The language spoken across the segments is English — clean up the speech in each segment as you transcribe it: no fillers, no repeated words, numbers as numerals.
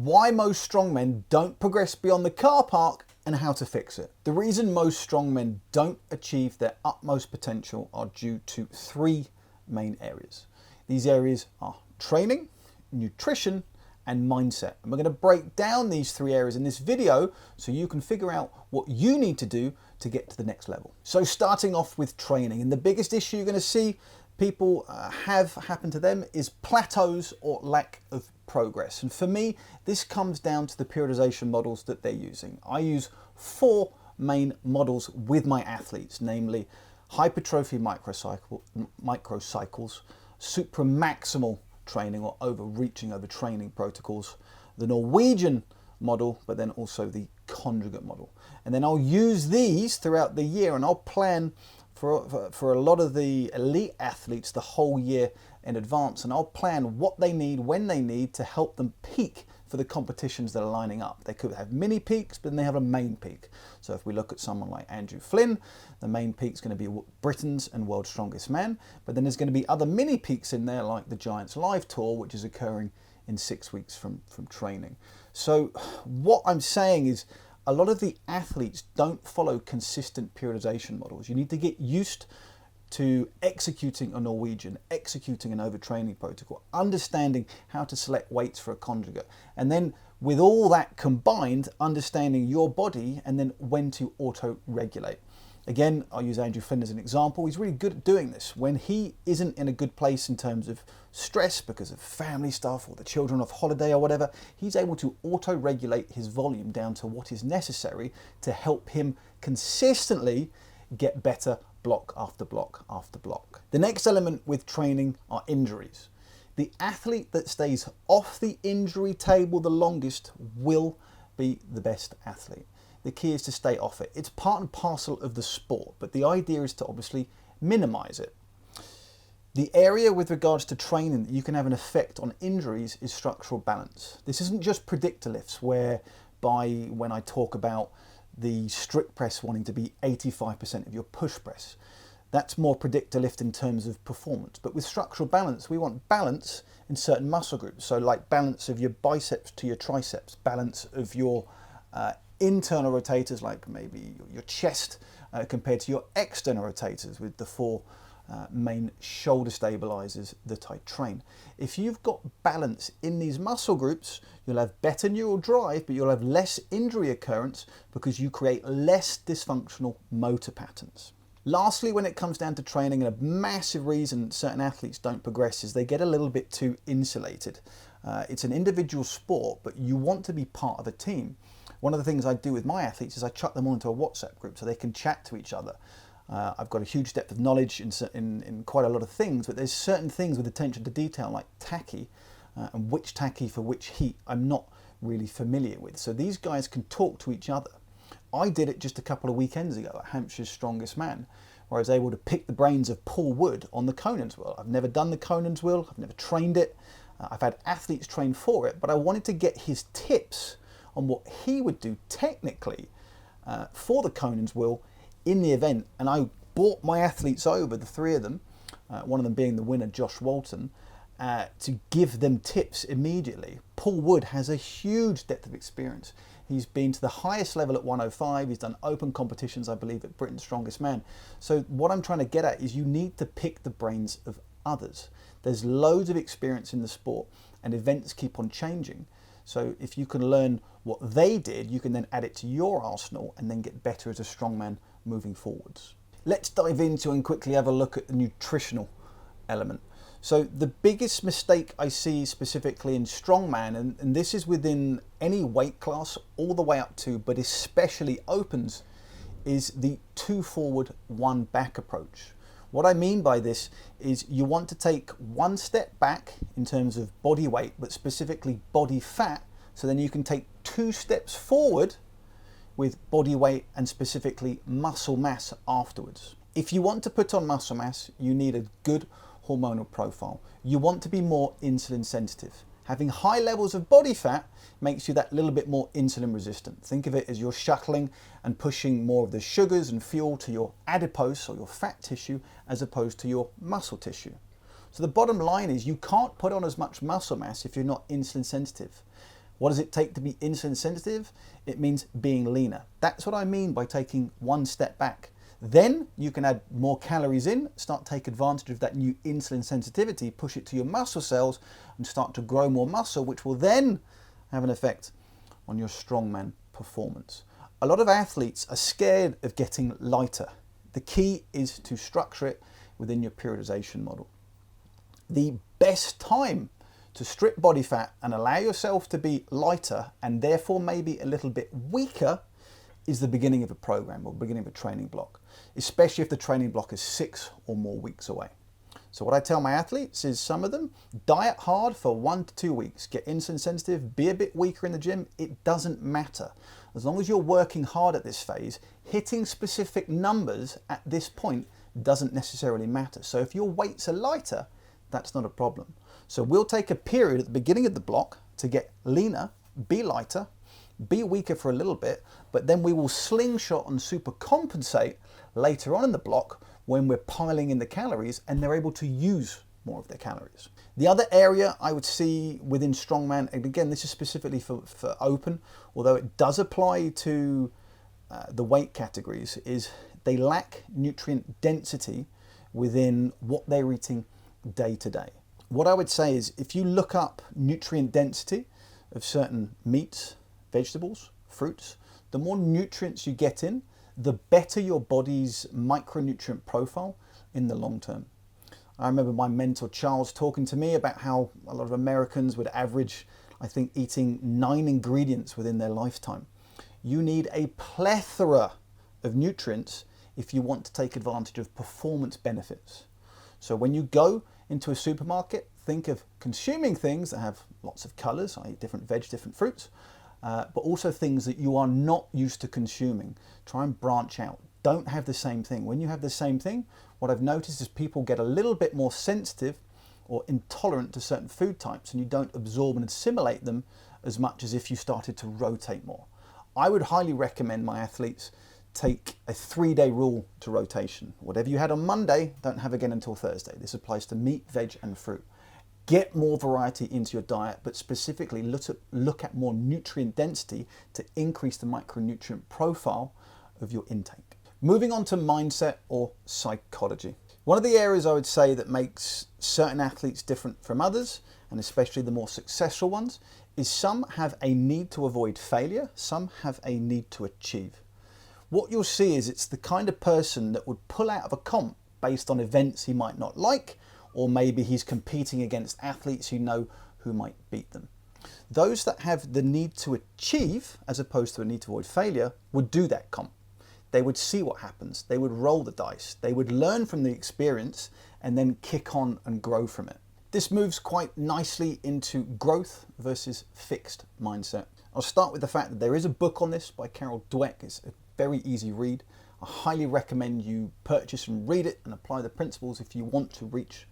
Why most strongmen don't progress beyond the car park and how to fix it. The reason most strongmen don't achieve their utmost potential are due to three main areas. These areas are training, nutrition, and mindset. And we're going to break down these three areas in this video so you can figure out what you need to do to get to the next level. So starting off with training, and the biggest issue you're going to see people have happen to them is plateaus or lack of progress. And for me, this comes down to the periodization models that they're using. I use four main models with my athletes, namely hypertrophy microcycles, supramaximal training or overreaching overtraining protocols, the Norwegian model, but then also the conjugate model. And then I'll use these throughout the year, and I'll plan for a lot of the elite athletes the whole year in advance, and I'll plan what they need, when they need, to help them peak for the competitions that are lining up. They could have mini peaks, but then they have a main peak. So if we look at someone like Andrew Flynn, the main peak is going to be Britain's and World's Strongest Man, but then there's going to be other mini peaks in there like the Giants Live Tour, which is occurring in 6 weeks from training. So what I'm saying is a lot of the athletes don't follow consistent periodization models. You need to get used to executing a Norwegian, executing an overtraining protocol, understanding how to select weights for a conjugate, and then with all that combined, understanding your body and then when to auto-regulate. Again, I'll use Andrew Flynn as an example. He's really good at doing this. When he isn't in a good place in terms of stress because of family stuff or the children off holiday or whatever, he's able to auto-regulate his volume down to what is necessary to help him consistently get better block after block after block. The next element with training are injuries. The athlete that stays off the injury table the longest will be the best athlete. The key is to stay off it. It's part and parcel of the sport, but the idea is to obviously minimize it. The area with regards to training that you can have an effect on injuries is structural balance. This isn't just predictor lifts, whereby when I talk about the strict press wanting to be 85% of your push press, that's more predictor lift in terms of performance. But with structural balance, we want balance in certain muscle groups. So like balance of your biceps to your triceps, balance of your internal rotators, like maybe your chest compared to your external rotators with the four main shoulder stabilizers that I train. If you've got balance in these muscle groups, you'll have better neural drive, but you'll have less injury occurrence because you create less dysfunctional motor patterns. Lastly, when it comes down to training, and a massive reason certain athletes don't progress is they get a little bit too insulated. It's an individual sport, but you want to be part of a team. One of the things I do with my athletes is I chuck them all into a WhatsApp group so they can chat to each other. I've got a huge depth of knowledge in quite a lot of things, but there's certain things with attention to detail like tacky and which tacky for which heat I'm not really familiar with. So these guys can talk to each other. I did it just a couple of weekends ago at Hampshire's Strongest Man, where I was able to pick the brains of Paul Wood on the Conan's wheel. I've never done the Conan's wheel, I've never trained it. I've had athletes train for it, but I wanted to get his tips on what he would do technically for the Conan's wheel in the event. And I brought my athletes over, the three of them, one of them being the winner, Josh Walton, to give them tips immediately. Paul Wood has a huge depth of experience. He's been to the highest level at 105. He's done open competitions, I believe, at Britain's Strongest Man. So what I'm trying to get at is you need to pick the brains of others. There's loads of experience in the sport and events keep on changing. So if you can learn what they did, you can then add it to your arsenal and then get better as a strongman moving forwards. Let's dive into and quickly have a look at the nutritional element. So the biggest mistake I see specifically in strongman, and this is within any weight class all the way up to, but especially opens, is the 2 forward, 1 back approach. What I mean by this is you want to take 1 step back in terms of body weight, but specifically body fat, so then you can take 2 steps forward with body weight and specifically muscle mass afterwards. If you want to put on muscle mass, you need a good hormonal profile. You want to be more insulin sensitive. Having high levels of body fat makes you that little bit more insulin resistant. Think of it as you're shuttling and pushing more of the sugars and fuel to your adipose or your fat tissue as opposed to your muscle tissue. So the bottom line is you can't put on as much muscle mass if you're not insulin sensitive. What does it take to be insulin sensitive? It means being leaner. That's what I mean by taking one step back. Then you can add more calories in, start to take advantage of that new insulin sensitivity, push it to your muscle cells and start to grow more muscle, which will then have an effect on your strongman performance. A lot of athletes are scared of getting lighter. The key is to structure it within your periodization model. The best time to strip body fat and allow yourself to be lighter and therefore maybe a little bit weaker is the beginning of a program or beginning of a training block, especially if the training block is 6 or more weeks away. So what I tell my athletes is some of them diet hard for 1 to 2 weeks, get insulin sensitive, be a bit weaker in the gym. It doesn't matter. As long as you're working hard at this phase, hitting specific numbers at this point doesn't necessarily matter. So if your weights are lighter, that's not a problem. So we'll take a period at the beginning of the block to get leaner, be lighter, be weaker for a little bit, but then we will slingshot and super compensate later on in the block when we're piling in the calories and they're able to use more of their calories. The other area I would see within strongman, and again this is specifically for open, although it does apply to the weight categories, is they lack nutrient density within what they're eating day to day. What I would say is if you look up nutrient density of certain meats, vegetables, fruits, the more nutrients you get in, the better your body's micronutrient profile in the long term. I remember my mentor Charles talking to me about how a lot of Americans would average, I think, eating 9 ingredients within their lifetime. You need a plethora of nutrients if you want to take advantage of performance benefits. So when you go into a supermarket, think of consuming things that have lots of colors, i.e. different veg, different fruits, but also things that you are not used to consuming. Try and branch out. Don't have the same thing. When you have the same thing, what I've noticed is people get a little bit more sensitive or intolerant to certain food types, and you don't absorb and assimilate them as much as if you started to rotate more. I would highly recommend my athletes take a 3-day rule to rotation. Whatever you had on Monday, don't have again until Thursday. This applies to meat, veg, and fruit. Get more variety into your diet, but specifically look at more nutrient density to increase the micronutrient profile of your intake. Moving on to mindset or psychology. One of the areas I would say that makes certain athletes different from others, and especially the more successful ones, is some have a need to avoid failure, some have a need to achieve. What you'll see is it's the kind of person that would pull out of a comp based on events he might not like, or maybe he's competing against athletes who might beat them. Those that have the need to achieve, as opposed to a need to avoid failure, would do that comp. They would see what happens. They would roll the dice. They would learn from the experience and then kick on and grow from it. This moves quite nicely into growth versus fixed mindset. I'll start with the fact that there is a book on this by Carol Dweck. It's a very easy read. I highly recommend you purchase and read it and apply the principles if you want to reach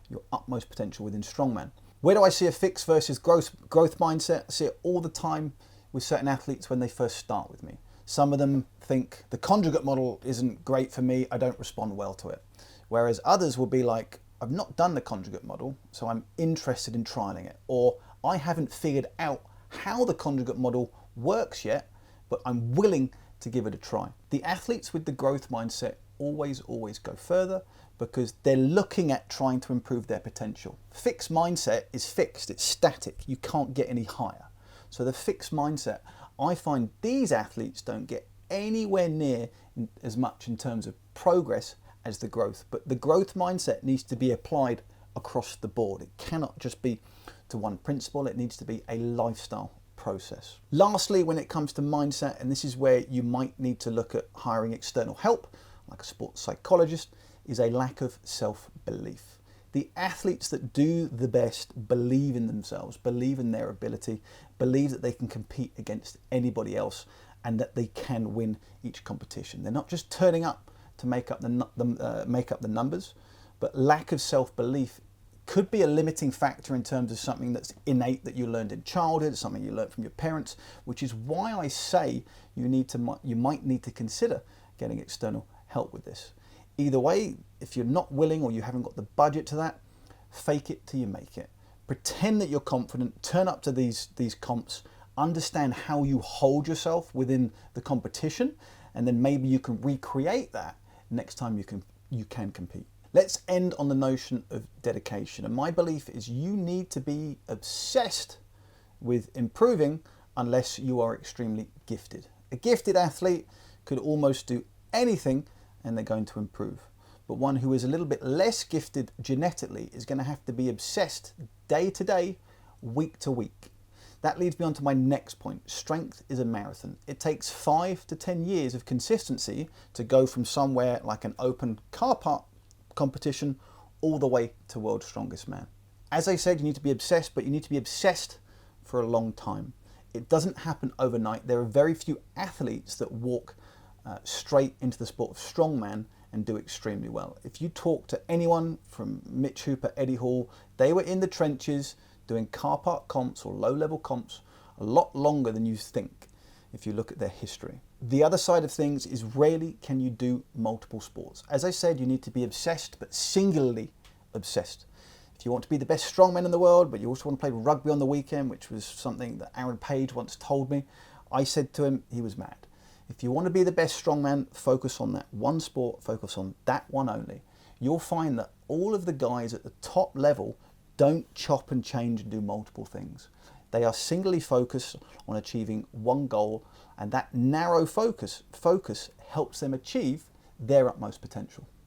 your utmost potential within strongman. Where do I see a fixed versus growth mindset? I see it all the time with certain athletes when they first start with me. Some of them think the conjugate model isn't great for me, I don't respond well to it. Whereas others will be like, I've not done the conjugate model, so I'm interested in trialing it. Or I haven't figured out how the conjugate model works yet, but I'm willing to give it a try. The athletes with the growth mindset always go further because they're looking at trying to improve their potential. Fixed mindset is fixed, it's static, you can't get any higher. So the fixed mindset, I find these athletes don't get anywhere near as much in terms of progress as the growth, but the growth mindset needs to be applied across the board. It cannot just be to one principle, it needs to be a lifestyle process. Lastly, when it comes to mindset, and this is where you might need to look at hiring external help, like a sports psychologist, is a lack of self-belief. The athletes that do the best believe in themselves, believe in their ability, believe that they can compete against anybody else and that they can win each competition. They're not just turning up to make up the numbers, but lack of self-belief could be a limiting factor in terms of something that's innate that you learned in childhood, something you learned from your parents, which is why I say you might need to consider getting external help with this. Either way, if you're not willing or you haven't got the budget to that, fake it till you make it. Pretend that you're confident, turn up to these comps, understand how you hold yourself within the competition, and then maybe you can recreate that next time you can compete. Let's end on the notion of dedication. And my belief is you need to be obsessed with improving unless you are extremely gifted. A gifted athlete could almost do anything and they're going to improve. But one who is a little bit less gifted genetically is going to have to be obsessed day to day, week to week. That leads me on to my next point. Strength is a marathon. It takes 5 to 10 years of consistency to go from somewhere like an open car park competition all the way to world's strongest man. As I said, you need to be obsessed, but you need to be obsessed for a long time. It doesn't happen overnight. There are very few athletes that walk straight into the sport of strongman and do extremely well. If you talk to anyone from Mitch Hooper, Eddie Hall, they were in the trenches doing car park comps or low-level comps a lot longer than you think if you look at their history. The other side of things is rarely can you do multiple sports. As I said, you need to be obsessed, but singularly obsessed. If you want to be the best strongman in the world, but you also want to play rugby on the weekend, which was something that Aaron Page once told me, I said to him, he was mad. If you want to be the best strongman, focus on that one sport, focus on that one only. You'll find that all of the guys at the top level don't chop and change and do multiple things. They are singly focused on achieving one goal, and that narrow focus helps them achieve their utmost potential.